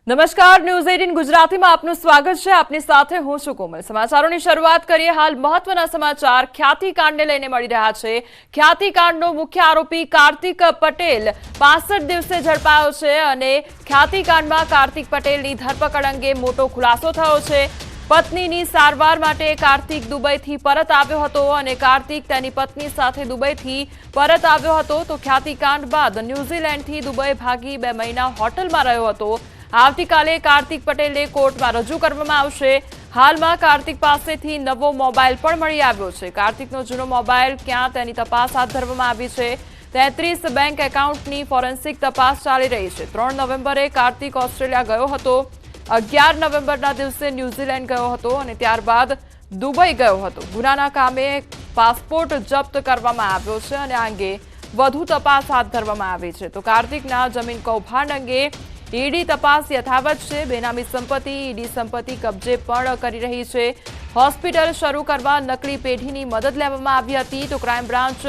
નમસ્કાર, ન્યૂઝ 18 ગુજરાતીમાં આપનું સ્વાગત છે। આપની સાથે હું છું કોમલ। સમાચારોની શરૂઆત કરીએ। હાલ મહત્વના સમાચાર ખ્યાતિકાંડને લઈને મળી રહ્યા છે। ખ્યાતિકાંડનો મુખ્ય આરોપી કાર્તિક પટેલ 65 દિવસે ઝડપાયો છે અને ખ્યાતિકાંડમાં કાર્તિક પટેલની ધરપકડ અંગે મોટો ખુલાસો થયો છે। પત્નીની સારવાર માટે કાર્તિક દુબઈથી પરત આવ્યો હતો અને કાર્તિક તેની પત્ની સાથે દુબઈથી પરત આવ્યો હતો તો ખ્યાતિકાંડ બાદ ન્યૂઝીલેન્ડથી દુબઈ ભાગી 2 મહિના હોટલમાં રહ્યો હતો। આવતીકાલે કાર્તિક પટેલને કોર્ટમાં રજૂ કરવામાં આવશે। હાલમાં કાર્તિક પાસેથી નવો મોબાઈલ પણ મળી આવ્યો છે। કાર્તિકનો જૂનો મોબાઈલ ક્યાં તેની તપાસ હાથ ધરવામાં આવી છે। 33 બેંક એકાઉન્ટની ફોરેન્સિક તપાસ ચાલી રહી છે। 3 નવેમ્બરે કાર્તિક ઓસ્ટ્રેલિયા ગયો હતો, 11 નવેમ્બરના દિવસે ન્યૂઝીલેન્ડ ગયો હતો અને ત્યારબાદ દુબઈ ગયો હતો। ગુનાના કામે પાસપોર્ટ જપ્ત કરવામાં આવ્યો છે અને આ અંગે વધુ તપાસ હાથ ધરવામાં આવી છે। તો કાર્તિકના જમીન કૌભાંડ અંગે ઈડી તપાસ યથાવત છે। બેનામી સંપત્તિ ઈડી સંપત્તિ કબજે પણ કરી રહી છે। હોસ્પિટલ શરૂ કરવા નકલી પેઢીની મદદ લેવામાં આવી હતી તો ક્રાઇમ બ્રાન્ચ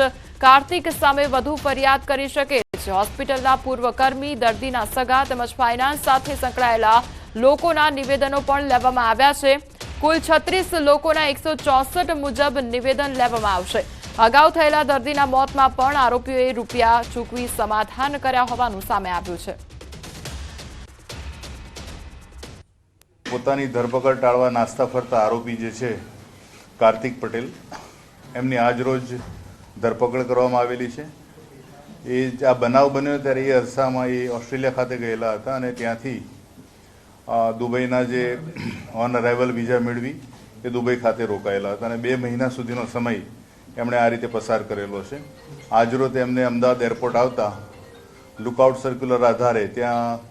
કાર્તિક સામે વધુ ફરિયાદ કરી શકે છે। હોસ્પિટલના પૂર્વ કર્મી, દર્દીના સગા તેમજ ફાઇનાન્સ સાથે સંકળાયેલા લોકોના નિવેદનો પણ લેવામાં આવ્યા છે। કુલ 36 લોકોના 164 મુજબ નિવેદન લેવામાં આવશે। અગાઉ થયેલા દર્દીના મોતમાં પણ આરોપીઓએ રૂપિયા ચૂકવી સમાધાન કર્યા હોવાનું સામે આવ્યું છે। પોતાની ધરપકડ ટાળવા નાસ્તા ફરતા આરોપી જે છે કાર્તિક પટેલ, એમની આજરોજ ધરપકડ કરવામાં આવેલી છે। આ બનાવ બન્યો ત્યારે એ અરસામાં એ ઓસ્ટ્રેલિયા ખાતે ગયેલા હતા અને ત્યાંથી દુબઈના જે ઓન અરાઇવલ વિઝા મેળવી એ દુબઈ ખાતે રોકાયેલા હતા અને 2 મહિના સુધીનો સમય એમણે આ રીતે પસાર કરેલો છે। આજરોજ એમને અમદાવાદ એરપોર્ટ આવતા લુકઆઉટ સર્ક્યુલર આધારે ત્યાં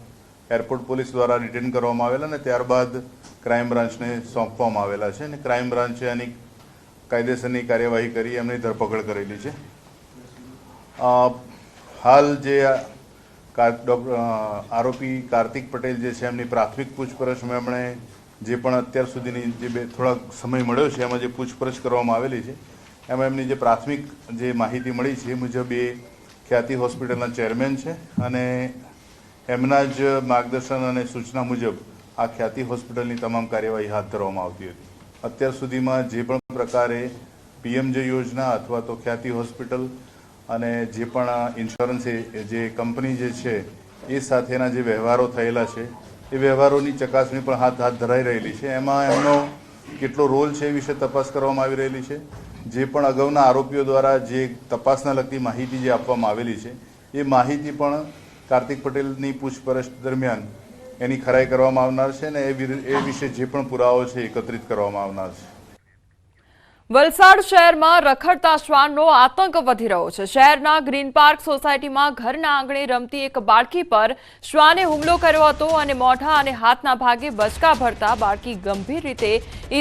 એરપોર્ટ પોલીસ દ્વારા ડિટેન કરવામાં આવેલા અને ત્યારબાદ ક્રાઇમ બ્રાન્ચને સોંપવામાં આવેલા છે અને ક્રાઇમ બ્રાન્ચે આની કાયદેસરની કાર્યવાહી કરી એમની ધરપકડ કરેલી છે। હાલ જે આરોપી કાર્તિક પટેલ જે છે એમની પ્રાથમિક પૂછપરછમાં એમણે જે પણ અત્યાર સુધીની જે થોડાક સમય મળ્યો છે એમાં જે પૂછપરછ કરવામાં આવેલી છે એમાં એમની જે પ્રાથમિક જે માહિતી મળી છે એ મુજબ એ ખ્યાતિ હોસ્પિટલના ચેરમેન છે અને એમના જ માર્ગદર્શન અને સૂચના મુજબ આ ખ્યાતિ હોસ્પિટલની તમામ કાર્યવાહી હાથ ધરવામાં આવતી હતી। અત્યાર સુધીમાં જે પણ પ્રકારે પીએમજે યોજના અથવા તો ખ્યાતિ હોસ્પિટલ અને જે પણ ઇન્સ્યોરન્સ જે કંપની જે છે એ સાથેના જે વ્યવહારો થયેલા છે એ વ્યવહારોની ચકાસણી પણ હાથ ધરાઈ રહેલી છે। એમાં એમનો કેટલો રોલ છે એ વિશે તપાસ કરવામાં આવી રહેલી છે। જે પણ અગાઉના આરોપીઓ દ્વારા જે તપાસના લગતી માહિતી જે આપવામાં આવેલી છે એ માહિતી પણ કાર્તિક પટેલની પૂછપરછ દરમિયાન એની ખરાઈ કરવામાં આવનાર છે અને એ વિશે જે પણ પુરાવો છે એકત્રિત કરવામાં આવનાર છે। વલસાડ શહેરમાં રખડતા શ્વાનનો આતંક વધી રહ્યો છે। શહેરના ગ્રીન પાર્ક સોસાયટીમાં ઘરના આંગણે રમતી એક બાળકી પર શ્વાને હુમલો કર્યો હતો અને મોઢા અને હાથના ભાગે બચકા ભરતા બાળકી ગંભીર રીતે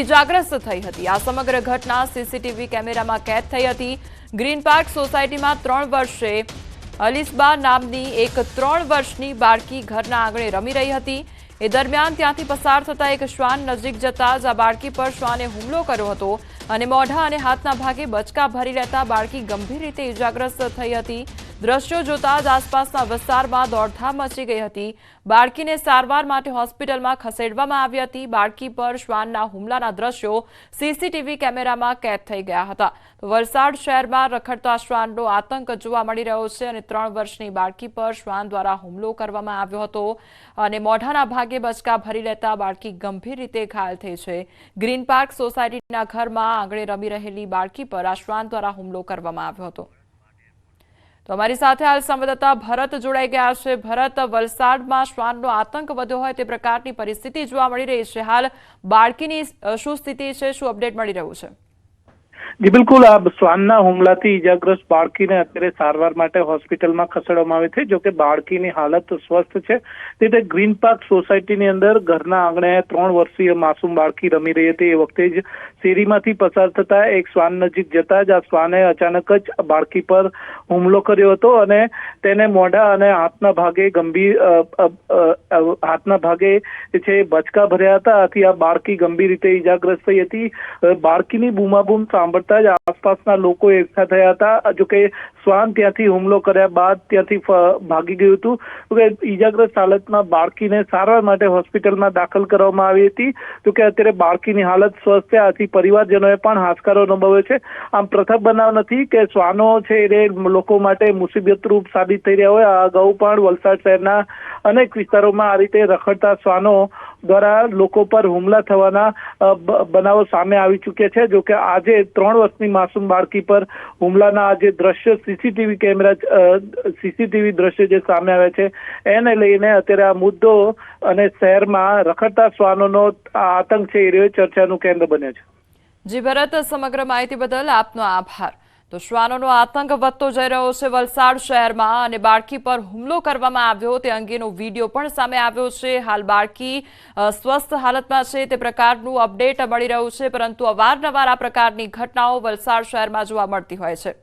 ઈજાગ્રસ્ત થઈ હતી। આ સમગ્ર ઘટના સીસીટીવી કેમેરામાં કેદ થઈ હતી। ગ્રીન પાર્ક સોસાયટીમાં 3 વર્ષે અલિસબા નામની એક 3 વર્ષની બાળકી ઘરના આંગણે રમી રહી હતી। એ દરમિયાન ત્યાંથી પસાર થતા એક શ્વાન નજીક જતા જ આ બાળકી પર શ્વાને હુમલો કર્યો હતો અને મોઢા અને હાથના ભાગે બચકા ભરી લેતા બાળકી ગંભીર રીતે ઈજાગ્રસ્ત થઈ હતી। દ્રશ્યો જોતા જ આસપાસના વિસ્તારમાં દોડધામ મચી ગઈ હતી। બાળકીને સારવાર માટે હોસ્પિટલમાં ખસેડવામાં આવી હતી। બાળકી પર શ્વાનના હુમલાના દ્રશ્યો સીસીટીવી કેમેરામાં કેદ થઈ ગયા હતા। વલસાડ શહેરમાં રખડતા શ્વાનનો આતંક જોવા મળી રહ્યો છે અને 3 વર્ષની બાળકી પર શ્વાન દ્વારા હુમલો કરવામાં આવ્યો હતો અને મોઢાના ભાગે બચકા ભરી લેતા બાળકી ગંભીર રીતે ઘાયલ થઈ છે। ગ્રીન પાર્ક સોસાયટીના ઘરમાં આંગણે રમી રહેલી બાળકી પર આ શ્વાન દ્વારા હુમલો કરવામાં આવ્યો હતો। તો અમારી સાથે હાલ સંવાદદાતા ભરત જોડાઈ ગયા છે। ભરત, વલસાડમાં શ્વાનનો આતંક વધ્યો હોય તે પ્રકારની પરિસ્થિતિ જોવા મળી રહી છે। હાલ બાળકીની શું સ્થિતિ છે, શું અપડેટ મળી રહ્યું છે? જી બિલકુલ, આ શ્વાનના હુમલાથી ઈજાગ્રસ્ત બાળકીને અત્યારે સારવાર માટે હોસ્પિટલમાં ખસેડવામાં આવી છે। જોકે બાળકીની હાલત સ્વસ્થ છે। તે ગ્રીન પાર્ક સોસાયટીની અંદર ઘરના આંગણે 3 વર્ષીય માસૂમ બાળકી રમી રહી હતી। એ વખતે જ શેરીમાંથી પસાર થતા એક શ્વાન નજીક જતા જ આ શ્વાને અચાનક જ બાળકી પર હુમલો કર્યો હતો અને તેને મોઢા અને હાથના ભાગે હાથના ભાગે છે બચકા ભર્યા હતા। આથી આ બાળકી ગંભીર રીતે ઈજાગ્રસ્ત થઈ હતી। બાળકીની બૂમાબૂમ સાંભળી સાંભળતા જ આસપાસના લોકો એકઠા થયા હતા। જોકે શ્વાન ત્યાંથી હુમલો કર્યા બાદ ત્યાંથી ભાગી ગયું હતું। તો કે ઈજાગ્રસ્ત હાલતમાં બાળકીને સારવાર માટે હોસ્પિટલમાં દાખલ કરવામાં આવી હતી। તો કે અત્યારે બાળકીની હાલત સ્વસ્થ છે, આથી પરિવારજનોએ પણ હાશકારો અનુભવ્યો છે। આમ પ્રથમ બનાવ નથી કે શ્વાનો છે એ લોકો માટે મુસીબતરૂપ સાબિત થઈ રહ્યા હોય। આ અગાઉ પણ વલસાડ શહેરના અનેક વિસ્તારોમાં આ રીતે રખડતા શ્વાનો દ્વારા લોકો પર હુમલા થવાના બનાવો સામે આવી ચૂક્યા છે। જો કે આજે 3 વર્ષની માસૂમ બાળકી પર હુમલાના જે દ્રશ્ય સીસીટીવી દ્રશ્ય જે સામે આવ્યા છે એને લઈને અત્યારે આ મુદ્દો અને શહેરમાં રખડતા શ્વાનોનો આતંક છે એ ચર્ચાનું કેન્દ્ર બન્યો છે। જી ભરત, સમગ્ર માહિતી બદલ આપનો આભાર। તો શ્વાનોનો આતંક વધતો જઈ રહ્યો છે વલસાડ શહેરમાં અને બાળકી પર હુમલો કરવામાં આવ્યો તે અંગેનો વિડીયો પણ સામે આવ્યો છે। હાલ બાળકી સ્વસ્થ હાલતમાં છે તે પ્રકારનું અપડેટ મળી રહ્યું છે, પરંતુ અવારનવાર આ પ્રકારની ઘટનાઓ વલસાડ શહેરમાં જોવા મળતી હોય છે।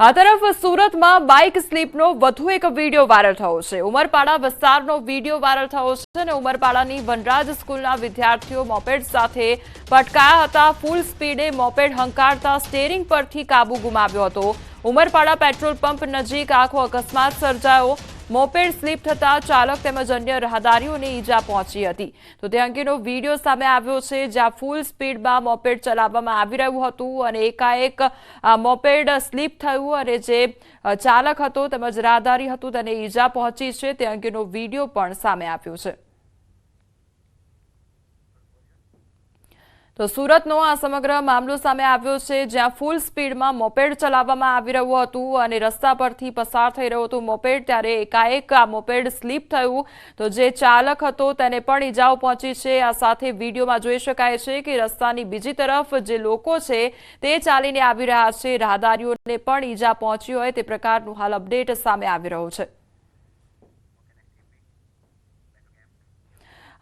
આ તરફ સુરતમાં બાઇક સ્લીપનો વધુ એક વિડીયો વાયરલ થયો છે। ઉમરપાડા વિસ્તારનો વિડીયો વાયરલ થયો છે અને ઉમરપાડાની વનરાજ સ્કૂલના વિદ્યાર્થીઓ મોપેડ સાથે પટકાયા હતા। ફૂલ સ્પીડે મોપેડ હંકારતા સ્ટીયરિંગ પરથી કાબુ ગુમાવ્યો હતો। ઉમરપાડા પેટ્રોલ પંપ નજીક આખો અકસ્માત સર્જાયો। મોપેડ સ્લીપ થતા ચાલક તેમજ અન્ય રાહદારીઓને ઈજા પહોંચી હતી। તો તે અંગેનો વિડીયો સામે આવ્યો છે, જ્યાં ફૂલ સ્પીડમાં મોપેડ ચલાવવામાં આવી રહ્યું હતું અને એકાએક મોપેડ સ્લીપ થયું અને જે ચાલક હતો તેમજ રાહદારી હતું તેને ઈજા પહોંચી છે। તે અંગેનો વિડીયો પણ સામે આવ્યો છે। તો સુરતનો આ સમગ્ર મામલો સામે આવ્યો છે, જ્યાં ફૂલ સ્પીડમાં મોપેડ ચલાવવામાં આવી રહ્યું હતું અને રસ્તા પરથી પસાર થઈ રહ્યું હતું મોપેડ, ત્યારે એકાએક આ મોપેડ સ્લીપ થયું તો જે ચાલક હતો તેને પણ ઈજાઓ પહોંચી છે। આ સાથે વિડીયોમાં જોઈ શકાય છે કે રસ્તાની બીજી તરફ જે લોકો છે તે ચાલીને આવી રહ્યા છે, રાહદારીઓને પણ ઈજા પહોંચી હોય તે પ્રકારનું હાલ અપડેટ સામે આવી રહ્યું છે।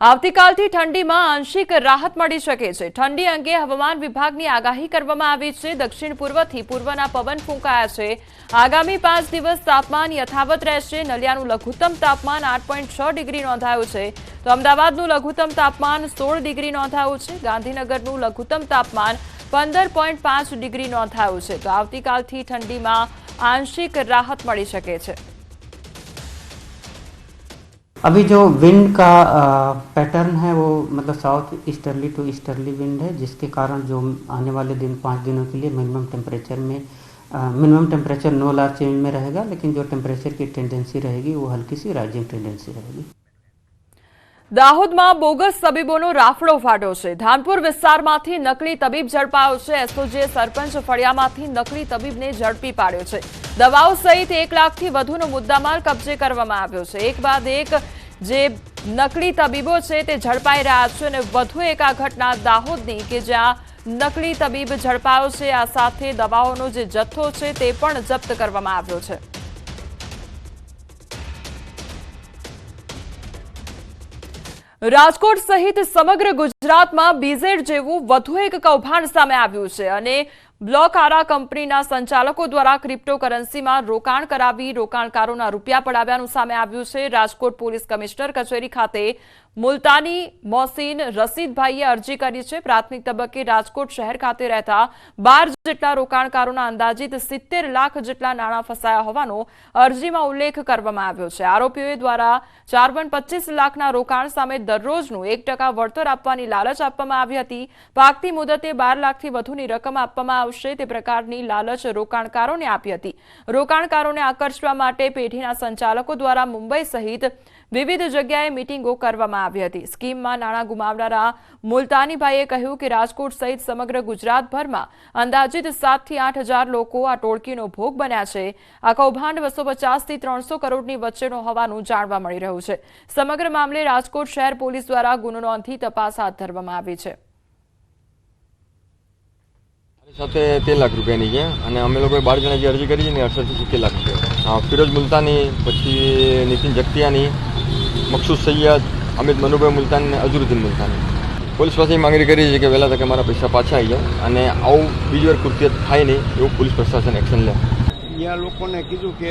આવતીકાલથી ઠંડીમાં આંશિક રાહત મળી શકે છે। ઠંડી અંગે હવામાન વિભાગની આગાહી કરવામાં આવી છે। દક્ષિણ પૂર્વથી પૂર્વના પવન ફૂંકાયા છે। આગામી 5 દિવસ તાપમાન યથાવત રહેશે। નલિયાનું લઘુત્તમ તાપમાન 8.6 ડિગ્રી નોંધાયું છે, તો અમદાવાદનું લઘુત્તમ તાપમાન 16 ડિગ્રી નોંધાયું છે। ગાંધીનગરનું લઘુત્તમ તાપમાન 15.5 ડિગ્રી નોંધાયું છે। તો આવતીકાલથી ઠંડીમાં આંશિક રાહત મળી શકે છે। अभी जो विंड का पैटर्न है वो मतलब south easterly to easterly wind है, जिसके कारण जो आने वाले दिन 5 दिनों के लिए minimum temperature no large change में रहेगा, लेकिन जो टेम्परेचर की टेंडेंसी रहेगी वो हल्की सी राइजिंग टेंडेंसी रहेगी। દાહોદમાં બોગસ તબીબોનો રાફડો ફાટ્યો છે। ધાનપુર વિસ્તારમાંથી નકલી તબીબ ઝડપાયો છે। એસઓજીએ સરપંચ ફળિયામાંથી નકલી તબીબને ઝડપી પાડ્યો છે। દવાઓ સહિત 1 લાખથી વધુનો મુદ્દામાલ કબજે કરવામાં આવ્યો છે। એક બાદ એક જે નકલી તબીબો છે તે ઝડપાઈ રહ્યા છે અને વધુ એક આ ઘટના દાહોદની કે જ્યાં નકલી તબીબ ઝડપાયો છે। આ સાથે દવાઓનો જે જથ્થો છે તે પણ જપ્ત કરવામાં આવ્યો છે। રાજકોટ સહિત સમગ્ર ગુજરાતમાં બીઝેડ જેવું વધુ એક કૌભાંડ સામે આવ્યું છે અને બ્લોક આરા કંપનીના સંચાલકો દ્વારા ક્રિપ્ટોકરન્સીમાં રોકાણ કરાવી રોકાણકારોના રૂપિયા પડાવ્યાનું સામે આવ્યું છે। રાજકોટ પોલીસ કમિશનર કચેરી ખાતે મુલતાની મોસીન રસીદભાઈએ અરજી કરી છે। પ્રાથમિક તબક્કે રાજકોટ શહેર ખાતે રહેતા 12 જેટલા રોકાણકારોના અંદાજિત 70 લાખ જેટલા નાણાં ફસાયા હોવાનો અરજીમાં ઉલ્લેખ કરવામાં આવ્યો છે। આરોપીઓ દ્વારા 4.25 લાખના રોકાણ સામે દરરોજનું 1% વળતર આપવાની લાલચ આપવામાં આવી હતી। પાકતી મુદતે 12 લાખથી વધુની રકમ આપવામાં આવશે તે પ્રકારની લાલચ રોકાણકારોને આપી હતી। રોકાણકારોને આકર્ષવા માટે પેઢીના સંચાલકો દ્વારા મુંબઈ સહિત વિવિધ જગ્યાએ મીટિંગો કરવામાં આવી હતી। સ્કીમમાં નાણાં ગુમાવનારા મુલતાનીભાઈએ કહ્યું કે રાજકોટ સહિત સમગ્ર ગુજરાતભરમાં અંદાજિત 7 થી 8 હજાર લોકો આ ટોળકીનો ભોગ બન્યા છે। આ કૌભાંડ 250 થી 300 કરોડની વચ્ચેનો હોવાનું જાણવા મળી રહ્યું છે। સમગ્ર મામલે રાજકોટ શહેર પોલીસ દ્વારા ગુનો નોંધી તપાસ હાથ ધરવામાં આવી છે। સાથે 13 લાખ રૂપિયાની છે અને અમે લોકોએ 12 જણા જે અરજી કરી છે ને 68 થી 70 લાખ રૂપિયા। ફિરોજ મુલતાની, પછી નીતિન જગતિયાની, મકસૂદ સૈયદ, અમિત મનુભાઈ મુલતાની, અઝરુદ્દીન મુલતાની। પોલીસ પાસે માંગણી કરી છે કે વહેલા તકે મારા પૈસા પાછા આવી જાય અને આવું બીજી વાર કૃત્ય થાય નહીં એવું પોલીસ પ્રશાસન એક્શન લે। ત્યાં લોકોને કીધું કે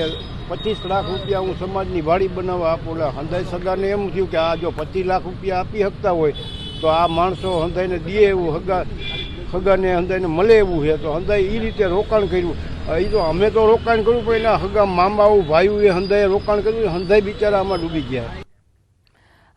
25 લાખ રૂપિયા હું સમાજની વાડી બનાવવા આપું। હંદાય સદાને એમ થયું કે આ જો 25 લાખ રૂપિયા આપી શકતા હોય તો આ માણસો હંધાઈને દે એવું હગાને હંધાઈને મળે એવું છે તો હંધાઈ એ રીતે રોકાણ કર્યું. એ તો અમે તો રોકાણ કર્યું પણ એના હગા મામાઓ ભાઈઓ એ હંધાએ રોકાણ કર્યું. હંધાઈ બિચારા આમાં ડૂબી ગયા.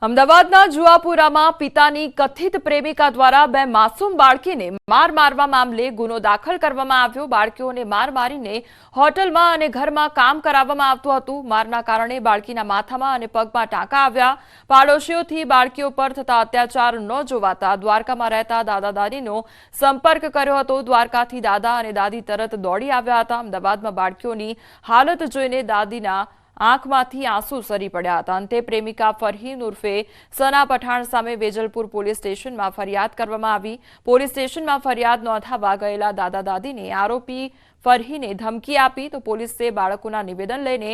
અમદાવાદના જુઆપુરામાં પિતાની કથિત પ્રેમિકા દ્વારા 2 માસૂમ બાળકીને મારવા મામલે ગુનો દાખલ કરવામાં આવ્યો. બાળકીઓને મારીને હોટલમાં અને ઘરમાં કામ કરાવવામાં આવતું હતું. મારના કારણે બાળકીના માથામાં અને પગમાં ટાંકા આવ્યા. પાડોશીઓથી બાળકીઓ પર થતા અત્યાચાર ન જોવાતા દ્વારકામાં રહેતા દાદા દાદીનો સંપર્ક કર્યો હતો. દ્વારકાથી દાદા અને દાદી તરત દોડી આવ્યા હતા. અમદાવાદમાં બાળકીઓની હાલત જોઈને દાદીના આંખમાંથી આંસુ સરી પડ્યા હતા. અંતે પ્રેમિકા ફરહીન ઉર્ફે સના પઠાણ સામે વેજલપુર પોલીસ સ્ટેશનમાં ફરિયાદ કરવામાં આવી. પોલીસ સ્ટેશનમાં ફરિયાદ નોંધાવવા ગયેલા દાદા દાદીને આરોપી ફરહીને ધમકી આપી તો પોલીસે બાળકોના નિવેદન લઈને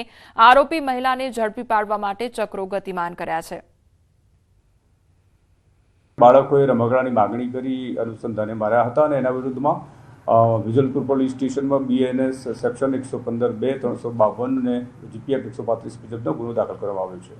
આરોપી મહિલાને ઝડપી પાડવા માટે ચક્રો ગતિમાન કર્યા છે. બાળકોએ રમકડાની માગણી કરી અનુસંધાને માર્યા હતા અને એના વિરુદ્ધમાં વિજલપુર પોલીસ સ્ટેશનમાં BNS સેક્શન 115(2) 352 અને GPF 135 મુજબનો ગુનો દાખલ કરવામાં આવ્યો છે.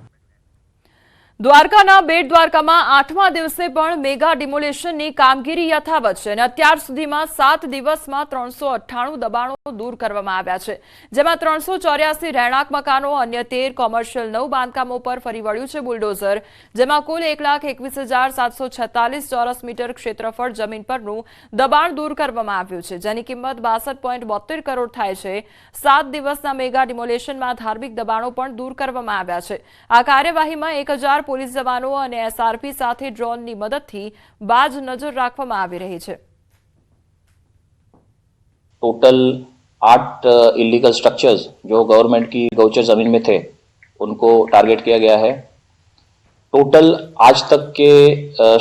દ્વારકાના બેટ દ્વારકામાં 8મા દિવસે પણ મેગા ડિમોલેશનની કામગીરી યથાવત છે અને અત્યાર સુધીમાં 7 દિવસમાં 398 દબાણો દૂર કરવામાં આવ્યા છે, જેમાં 384 રહેણાંક મકાનો, અન્ય 13 કોમર્શિયલ 9 બાંધકામો પર ફરી વળ્યું છે બુલડોઝર, જેમાં કુલ 1,21,746 ચોરસ મીટર ક્ષેત્રફળ જમીન પરનું દબાણ દૂર કરવામાં આવ્યું છે, જેની કિંમત 62.72 કરોડ થાય છે. 7 દિવસના મેગા ડિમોલેશનમાં ધાર્મિક દબાણો પણ દૂર કરવામાં આવ્યા છે. આ કાર્યવાહીમાં 1,000 પોલીસ જવાનો અને SRP સાથે ડ્રોનની મદદથી બાજ નજર રાખવામાં આવી રહી છે. टोटल 8 इलीगल स्ट्रक्चर्स जो गवर्नमेंट की गौचर जमीन में थे उनको टारगेट किया गया है. टोटल आज तक के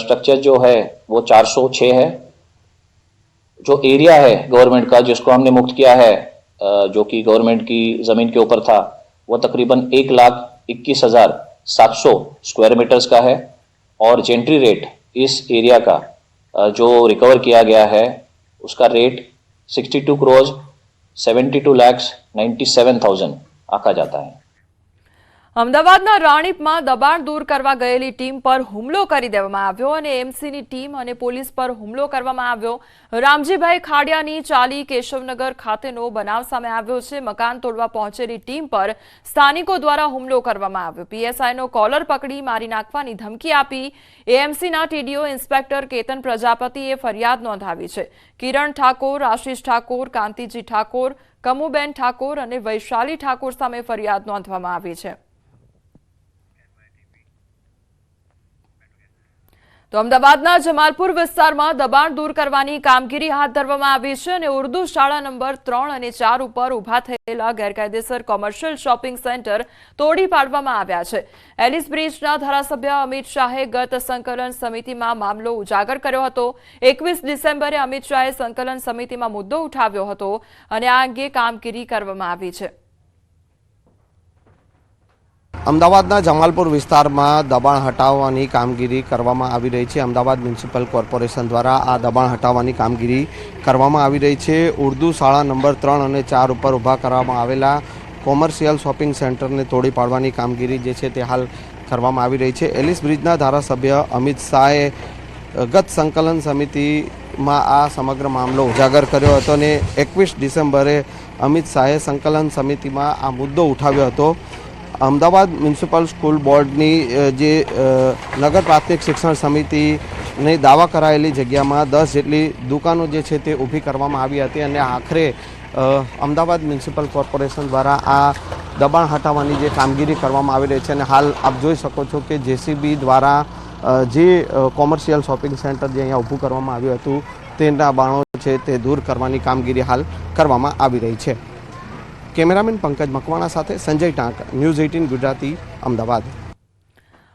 स्ट्रक्चर जो है वो 406 है. जो एरिया है गवर्नमेंट का जिसको हमने मुक्त किया है जो कि गवर्नमेंट की जमीन के ऊपर था वो तकरीबन 1,21,700 स्क्वायर मीटर्स का है और जेंट्री रेट इस एरिया का जो रिकवर किया गया है उसका रेट 62 करोड़ 72,97,000 आंका जाता है. અમદાવાદના રાણીપમાં દબાણ દૂર કરવા ગયેલી ટીમ પર હુમલો કરી દેવામાં આવ્યો અને એમસીની ટીમ અને પોલીસ પર હુમલો કરવામાં આવ્યો. રામજીભાઈ ખાડિયાની ચાલી કેશવનગર ખાતેનો બનાવ સામે આવ્યો છે. મકાન તોડવા પહોંચેલી ટીમ પર સ્થાનિકો દ્વારા હુમલો કરવામાં આવ્યો. પીએસઆઈનો કોલર પકડી મારી નાખવાની ધમકી આપી એએમસીના ટીડીઓ ઇન્સ્પેક્ટર કેતન પ્રજાપતિએ ફરિયાદ નોંધાવી છે. કિરણ ઠાકોર, આશિષ ઠાકોર, કાંતિજી ઠાકોર, કમુબેન ઠાકોર અને વૈશાલી ઠાકોર સામે ફરિયાદ નોંધવામાં આવી છે. તો અમદાવાદના જમાલપુર વિસ્તારમાં દબાણ દૂર કરવાની કામગીરી હાથ ધરવામાં આવી છે અને ઉર્દુ શાળા નંબર 3 અને 4 ઉપર ઉભા થયેલા ગેરકાયદેસર કોમર્શિયલ શોપિંગ સેન્ટર તોડી પાડવામાં આવ્યા છે. એલિસ બ્રિજના ધારાસભ્ય અમિત શાહે ગત સંકલન સમિતિમાં મામલો ઉજાગર કર્યો હતો. 21 ડિસેમ્બરે અમિત શાહે સંકલન સમિતિમાં મુદ્દો ઉઠાવ્યો હતો અને આ અંગે કામગીરી કરવામાં આવી છે. અમદાવાદના જમાલપુર વિસ્તારમાં દબાણ હટાવવાની કામગીરી કરવામાં આવી રહી છે. અમદાવાદ મ્યુનિસિપલ કોર્પોરેશન દ્વારા આ દબાણ હટાવવાની કામગીરી કરવામાં આવી રહી છે. ઉર્દુ શાળા નંબર 3 અને 4 ઉપર ઊભા કરવામાં આવેલા કોમર્શિયલ શોપિંગ સેન્ટરને તોડી પાડવાની કામગીરી જે છે તે હાલ કરવામાં આવી રહી છે. એલિસ બ્રિજના ધારાસભ્ય અમિત શાહે ગત સંકલન સમિતિમાં આ સમગ્ર મામલો ઉજાગર કર્યો હતો અને 21 ડિસેમ્બરે અમિત શાહે સંકલન સમિતિમાં આ મુદ્દો ઉઠાવ્યો હતો. અમદાવાદ મ્યુનિસિપલ સ્કૂલ બોર્ડની જે નગર પ્રાથમિક શિક્ષણ સમિતિની દાવા કરાયેલી જગ્યામાં 10 જેટલી દુકાનો જે છે તે ઊભી કરવામાં આવી હતી અને આખરે અમદાવાદ મ્યુનિસિપલ કોર્પોરેશન દ્વારા આ દબાણ હટાવવાની જે કામગીરી કરવામાં આવી રહી છે અને હાલ આપ જોઈ શકો છો કે જેસીબી દ્વારા જે કોમર્શિયલ શોપિંગ સેન્ટર જે અહીંયા ઊભું કરવામાં આવ્યું હતું તેના બાણો છે તે દૂર કરવાની કામગીરી હાલ કરવામાં આવી રહી છે. કેમેરામેન પંકજ મકવાણા સાથે સંજય ટાંક, ન્યૂઝ 18 ગુજરાતી, અમદાવાદ.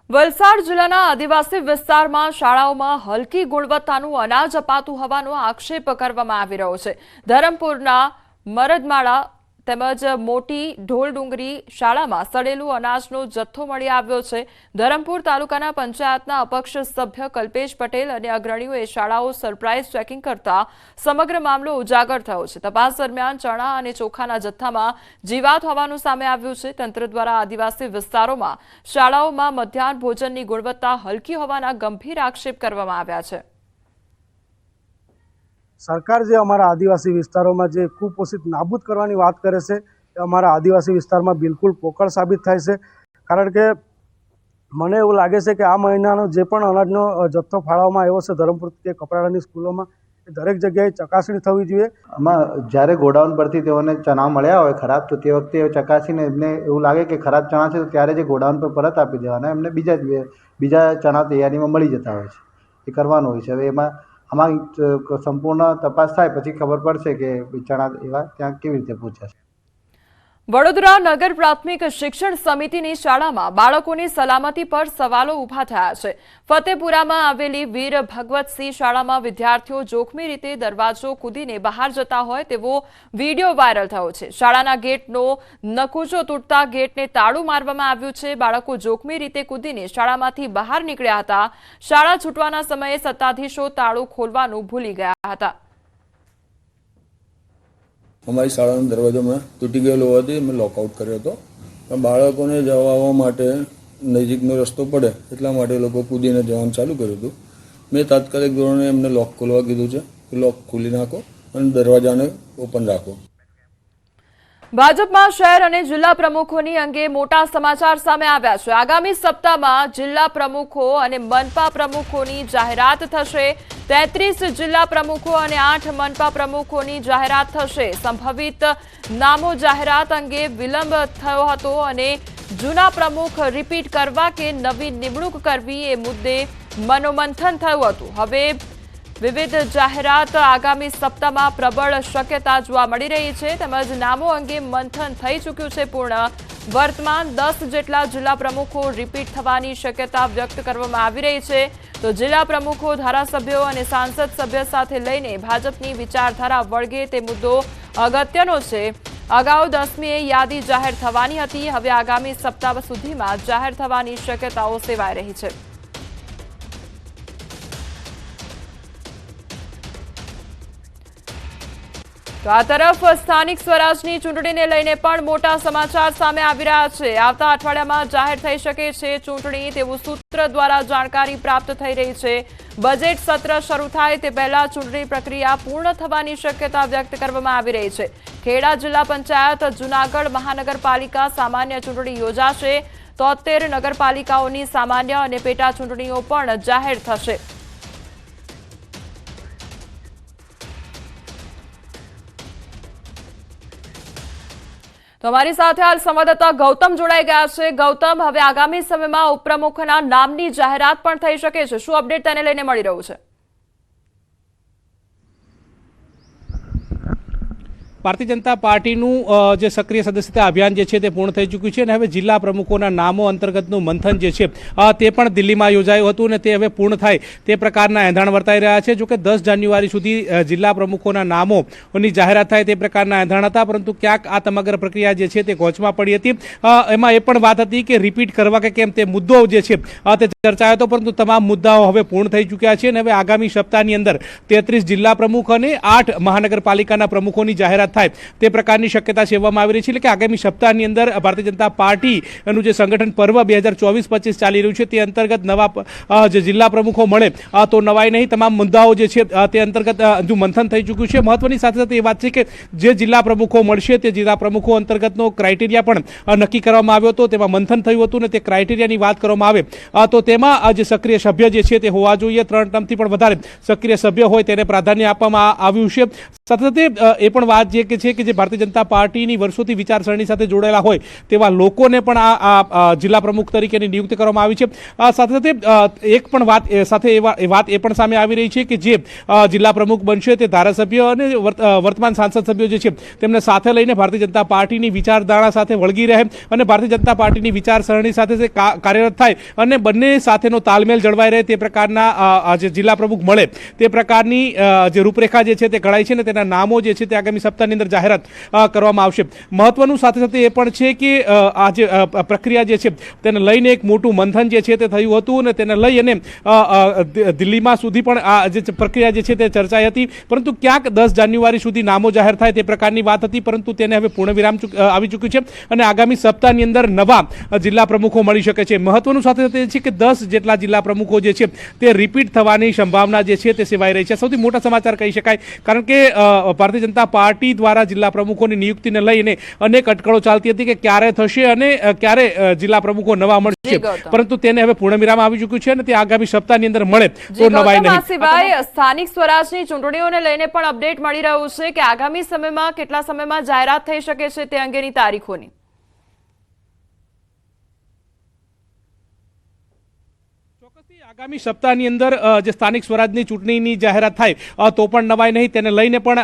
વલસાડ જિલ્લાના આદિવાસી વિસ્તારમાં શાળાઓમાં હલકી ગુણવત્તાનું અનાજ અપાતું હોવાનો આક્ષેપ કરવામાં આવી રહ્યો છે. ધરમપુરના મરદમાળા તેમજ મોટી ઢોલડુંગરી શાળામાં સડેલું અનાજનો જથ્થો મળી આવ્યો છે। ધરમપુર તાલુકાના પંચાયતના અપક્ષ સભ્ય કલ્પેશ પટેલ અને અગ્રણીઓએ શાળાઓ સરપ્રાઇઝ ચેકિંગ કરતા સમગ્ર મામલો ઉજાગર થયો છે। તપાસ દરમિયાન ચણા અને ચોખાના જથ્થામાં જીવાત હોવાનું સામે આવ્યું છે। તંત્ર દ્વારા આદિવાસી વિસ્તારોમાં શાળાઓમાં મધ્યાહન ભોજનની ગુણવત્તા હલકી હોવાના ગંભીર આક્ષેપ કરવામાં આવ્યા છે। સરકાર જે અમારા આદિવાસી વિસ્તારોમાં જે કુપોષિત નાબૂદ કરવાની વાત કરે છે એ અમારા આદિવાસી વિસ્તારમાં બિલકુલ પોકળ સાબિત થાય છે। કારણ કે મને એવું લાગે છે કે આ મહિનાનો જે પણ અનાજનો જથ્થો ફાળવવામાં આવ્યો છે ધરમપુર કે કપરાડાની સ્કૂલોમાં એ દરેક જગ્યાએ ચકાસણી થવી જોઈએ। આમાં જ્યારે ગોડાઉન પરથી તેઓને ચણા મળ્યા હોય ખરાબ તો તે વખતે ચકાસીને એમને એવું લાગે કે ખરાબ ચણા છે તો ત્યારે જે ગોડાઉન પર પરત આપી દેવાના, એમને બીજા ચણા તૈયારીમાં મળી જતા હોય છે, એ કરવાનું હોય છે। હવે એમાં આમાં સંપૂર્ણ તપાસ થાય પછી ખબર પડશે કે ચણા એવા ત્યાં કેવી રીતે પહોંચ્યા છે। વડોદરા નગર પ્રાથમિક શિક્ષણ સમિતિની શાળામાં બાળકોની સલામતી પર સવાલો ઊભા થયા છે। ફતેપુરામાં આવેલી વીર ભગવતસિંહ શાળામાં વિદ્યાર્થીઓ જોખમી રીતે દરવાજો કૂદીને બહાર જતા હોય તેવો વીડિયો વાયરલ થયો છે। શાળાના ગેટનો નકુચો તૂટતા ગેટને તાળું મારવામાં આવ્યું છે। બાળકો જોખમી રીતે કૂદીને શાળામાંથી બહાર નીકળ્યા હતા। શાળા છૂટવાના સમયે સત્તાધીશો તાળું ખોલવાનું ભૂલી ગયા હતા। અમારી શાળાનો દરવાજો મેં તૂટી ગયેલો હોવાથી મેં લોકઆઉટ કર્યો હતો। પણ બાળકોને જવા આવવા માટે નજીકનો રસ્તો પડે એટલા માટે લોકો કૂદીને જવાનું ચાલુ કર્યું હતું। મેં તાત્કાલિક ધોરણે એમને લોક ખોલવા કીધું છે કે લોક ખોલી નાખો અને દરવાજાને ઓપન રાખો। ભાજપમાં શહેર અને જિલ્લા પ્રમુખોની અંગે મોટા સમાચાર સામે આવ્યા છે। આગામી સપ્તાહમાં જિલ્લા પ્રમુખો અને મનપા પ્રમુખોની જાહેરાત થશે। 33 જિલ્લા પ્રમુખો અને 8 મનપા પ્રમુખોની જાહેરાત થશે। સંભવિત નામો જાહેરાત અંગે વિલંબ થયો હતો અને જૂના પ્રમુખ રિપીટ કરવા કે નવી નિમણૂક કરવી એ મુદ્દે મનોમંથન થયું હતું। હવે વિવિધ જાહેરાત આગામી સપ્તાહમાં પ્રબળ શક્યતા જોવા મળી રહી છે। તેમજ નામો અંગે મંથન થઈ ચૂક્યું છે પૂર્ણ। વર્તમાન 10 જેટલા જિલ્લા પ્રમુખો રિપીટ થવાની શક્યતા વ્યક્ત કરવામાં આવી રહી છે। તો જિલ્લા પ્રમુખો ધારાસભ્યો અને સાંસદ સભ્ય સાથે લઈને ભાજપની વિચારધારા વળગે તે મુદ્દો અગત્યનો છે। અગાઉ 10મીએ યાદી જાહેર થવાની હતી। હવે આગામી સપ્તાહ સુધીમાં જાહેર થવાની શક્યતાઓ સેવાઈ રહી છે। તો આ તરફ સ્થાનિક સ્વરાજની ચૂંટણીને લઈને પણ મોટા સમાચાર સામે આવી રહ્યા છે। આવતા અઠવાડિયામાં જાહેર થઈ શકે છે ચૂંટણી તેવું સૂત્ર દ્વારા જાણકારી પ્રાપ્ત થઈ રહી છે। બજેટ સત્ર શરૂ થાય તે પહેલા ચૂંટણી પ્રક્રિયા પૂર્ણ થવાની શક્યતા વ્યક્ત કરવામાં આવી રહી છે। ખેડા જિલ્લા પંચાયત, જૂનાગઢ મહાનગરપાલિકા સામાન્ય ચૂંટણી યોજાશે। 73 નગરપાલિકાઓની સામાન્ય અને પેટા ચૂંટણીઓ પણ જાહેર થશે। તો અમારી સાથે હાલ સંવાદદાતા ગૌતમ જોડાઈ ગયા છે। ગૌતમ, હવે આગામી સમયમાં ઉપપ્રમુખના નામની જાહેરાત પણ થઈ શકે છે, શું અપડેટ તેને લઈને મળી રહ્યું છે? ભારતીય જનતા પાર્ટીનું જે સક્રિય સદસ્યતા અભિયાન જે છે તે પૂર્ણ થઈ ચૂક્યું છે અને હવે જિલ્લા પ્રમુખોના નામો અંતર્ગતનું મંથન જે છે તે પણ દિલ્હીમાં યોજાયું હતું અને તે હવે પૂર્ણ થાય તે પ્રકારના એંધાણ વર્તાઈ રહ્યા છે। જોકે 10 જાન્યુઆરી સુધી જિલ્લા પ્રમુખોના નામોની જાહેરાત થાય તે પ્રકારના એંધાણ હતા, પરંતુ ક્યાંક આ સમગ્ર પ્રક્રિયા જે છે તે કોચમાં પડી હતી। એમાં એ પણ વાત હતી કે રિપીટ કરવા કે કેમ તે મુદ્દો જે છે તે ચર્ચાયો હતો, પરંતુ તમામ મુદ્દાઓ હવે પૂર્ણ થઈ ચૂક્યા છે અને હવે આગામી સપ્તાહની અંદર 33 જિલ્લા પ્રમુખ અને 8 મહાનગરપાલિકાના પ્રમુખોની જાહેરાત થાય તે પ્રકારની શક્યતા સેવવામાં આવી રહી છે। એટલે કે આગામી સપ્તાહની અંદર ભારતીય જનતા પાર્ટીનું જે સંગઠન પર્વ 2024-25 ચાલી રહ્યું છે તે અંતર્ગત નવા જે જિલ્લા પ્રમુખો મળે તો નવાઈ નહીં, તમામ મુદ્દાઓ જે છે તે અંતર્ગત હજુ મંથન થઈ ચૂક્યું છે। મહત્વની સાથે સાથે એ વાત છે કે જે જિલ્લા પ્રમુખો મળશે તે જિલ્લા પ્રમુખો અંતર્ગતનો ક્રાઇટેરિયા પણ નક્કી કરવામાં આવ્યો હતો, તેમાં મંથન થયું હતું અને તે ક્રાઇટેરિયાની વાત કરવામાં આવે તો તેમાં જે સક્રિય સભ્ય જે છે તે હોવા જોઈએ, 3 ટર્મથી પણ વધારે સક્રિય સભ્ય હોય તેને પ્રાધાન્ય આપવામાં આવ્યું છે। સાથે સાથે એ પણ વાત જે છે કે જે ભારતીય જનતા પાર્ટીની વર્ષોથી વિચારસરણી સાથે જોડાયેલા હોય તેવા લોકોને પણ આ જિલ્લા પ્રમુખ તરીકેની નિયુક્તિ કરવામાં આવી છે। સાથે સાથે એક પણ વાત સાથે એ વાત એ પણ સામે આવી રહી છે કે જે જિલ્લા પ્રમુખ બનશે તે ધારાસભ્ય અને વર્તમાન સાંસદ સભ્યો જે છે તેમને સાથે લઈને ભારતીય જનતા પાર્ટીની વિચારધારા સાથે વળગી રહે અને ભારતીય જનતા પાર્ટીની વિચારસરણી સાથે કાર્યરત થાય અને બંને સાથેનો તાલમેલ જળવાઈ રહે તે પ્રકારના જે જિલ્લા પ્રમુખ મળે તે પ્રકારની જે રૂપરેખા જે છે તે ઘડાઈ છે ને તેના નામો જે છે તે આગામી સપ્તાહની સપ્તાહની અંદર જાહેરાત કરવામાં આવશે. મહત્વનું સાથે સાથે એ પણ છે કે આ જે પ્રક્રિયા જે છે તેને લઈને એક મોટું મંથન જે છે તે થયું હતું અને તેને લઈ અને દિલ્હીમાં સુધી પણ આ જે પ્રક્રિયા જે છે તે ચર્ચાઈ હતી, પરંતુ ક્યાંક 10 જાન્યુઆરી સુધી નામો જાહેર થાય તે પ્રકારની વાત હતી, પરંતુ તેને હવે પૂર્ણવિરામ આવી ચૂક્યું છે અને આગામી સપ્તાહની અંદર નવા જિલ્લા પ્રમુખો મળી શકે છે. મહત્વનું સાથે સાથે છે કે 10 જેટલા જિલ્લા પ્રમુખો જે છે તે રિપીટ થવાની સંભાવના જે છે તે સેવાઈ રહી છે. સૌથી મોટા સમાચાર કહી શકાય, કારણ કે ભારતીય જનતા પાર્ટી દ્વારા જિલ્લા પ્રમુખોની નિયુક્તિને લઈને અનેક અટકળો ચાલતી હતી કે ક્યારે થશે અને ક્યારે જિલ્લા પ્રમુખો નવા મળશે, પરંતુ તેને હવે પૂર્ણવિરામ આવી ચૂક્યું છે અને તે આગામી સપ્તાહની અંદર મળે તો નવાઈ નહીં. સિવાય સ્થાનિક સ્વરાજની ચૂંટણીઓને લઈને પણ અપડેટ મળી રહ્યું છે કે આગામી સમયમાં કેટલા સમયમાં જાહેરાત થઈ શકે છે તે અંગેની તારીખોની. આગામી સપ્તાહની અંદર જે સ્થાનિક સ્વરાજની ચૂંટણીની જાહેરાત થાય તો પણ નવાઈ નહીં. તેને લઈને પણ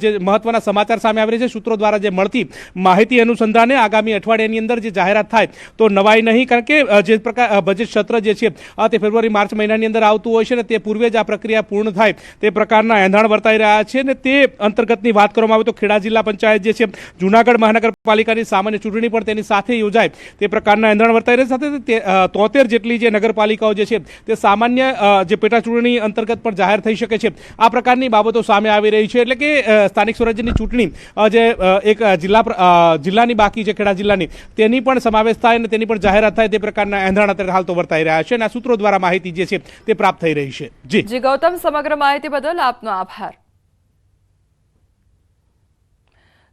જે મહત્વના સમાચાર સામે આવી રહ્યા છે. સૂત્રો દ્વારા જે મળતી માહિતી અનુસંધાને આગામી અઠવાડિયાની અંદર જે જાહેરાત થાય તો નવાઈ નહીં, કારણ કે જે પ્રકાર બજેટ સત્ર જે છે તે ફેબ્રુઆરી માર્ચ મહિનાની અંદર આવતું હોય છે ને તે પૂર્વે જ આ પ્રક્રિયા પૂર્ણ થાય તે પ્રકારના એંધાણ વર્તાઈ રહ્યા છે. ને તે અંતર્ગતની વાત કરવામાં આવે તો ખેડા જિલ્લા પંચાયત જે છે, જૂનાગઢ મહાનગરપાલિકાની સામાન્ય ચૂંટણી પણ તેની સાથે યોજાય તે પ્રકારના એંધાણ વર્તાઈ રહ્યા છે. સાથે 73 જેટલી જે નગરપાલિકાઓ જે છે તે સામાન્ય જે પેટા ચૂંટણી અંતર્ગત પણ જાહેર થઈ શકે છે. આ પ્રકારની બાબતો સામે આવી રહી છે. એટલે કે સ્થાનિક સ્વરાજ્યની ચૂંટણી જે એક જિલ્લાની બાકી છે ખેડા જિલ્લાની, તેની પણ સમાવેશ થાય અને તેની પણ જાહેરાત થાય તે પ્રકારના એંધાણ અત્યારે હાલ તો વર્તાઈ રહ્યા છે અને આ સૂત્રો દ્વારા માહિતી જે છે તે પ્રાપ્ત થઈ રહી છે. જી ગૌતમ, સમગ્ર માહિતી બદલ આપનો આભાર.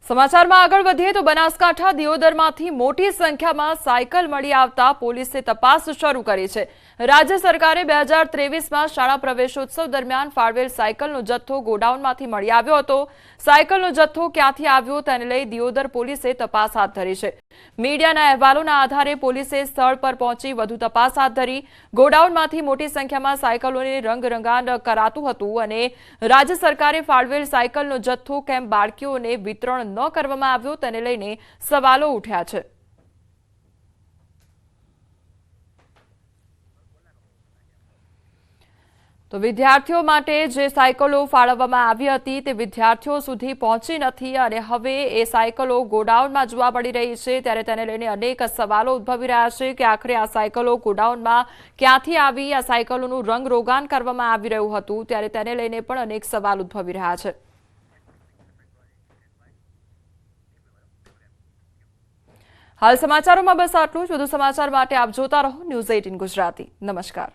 સમાચારમાં આગળ વધીએ તો બનાસકાંઠા દિયોદરમાંથી મોટી સંખ્યામાં સાયકલ મળી આવતા પોલીસે તપાસ શરૂ કરી છે. રાજ્ય સરકારે 2023માં શાળા પ્રવેશોત્સવ દરમિયાન ફાળવેલ સાયકલનો જથ્થો ગોડાઉનમાંથી મળી આવ્યો હતો. સાયકલનો જથ્થો ક્યાંથી આવ્યો તેને લઈ દિયોદર પોલીસે તપાસ હાથ ધરી છે. મીડિયાના અહેવાલોના આધારે પોલીસે સ્થળ પર પહોંચી વધુ તપાસ હાથ ધરી. ગોડાઉનમાંથી મોટી સંખ્યામાં સાયકલોને રંગરંગાન કરાતું હતું અને રાજ્ય સરકારે ફાળવેલ સાયકલનો જથ્થો કેમ બાળકીઓને વિતરણ ન કરવામાં આવ્યો તેને લઈને સવાલો ઉઠ્યા છે. તો વિદ્યાર્થીઓ માટે જે સાયકલો ફાળવવામાં આવી હતી તે વિદ્યાર્થીઓ સુધી પહોંચી નથી અને હવે એ સાયકલો ગોડાઉનમાં જોવા મળી રહી છે. ત્યારે તેને લઈને અનેક સવાલો ઉદ્ભવી રહ્યા છે કે આખરે આ સાયકલો ગોડાઉનમાં ક્યાંથી આવી, આ સાયકલોનું રંગરોગાન કરવામાં આવી રહ્યું હતું, ત્યારે તેને લઈને પણ અનેક સવાલ ઉદ્ભવી રહ્યા છે. હાલ સમાચારોમાં બસ આટલું જ. વધુ સમાચાર માટે આપ જોતા રહો ન્યૂઝ 18 ગુજરાતી. નમસ્કાર.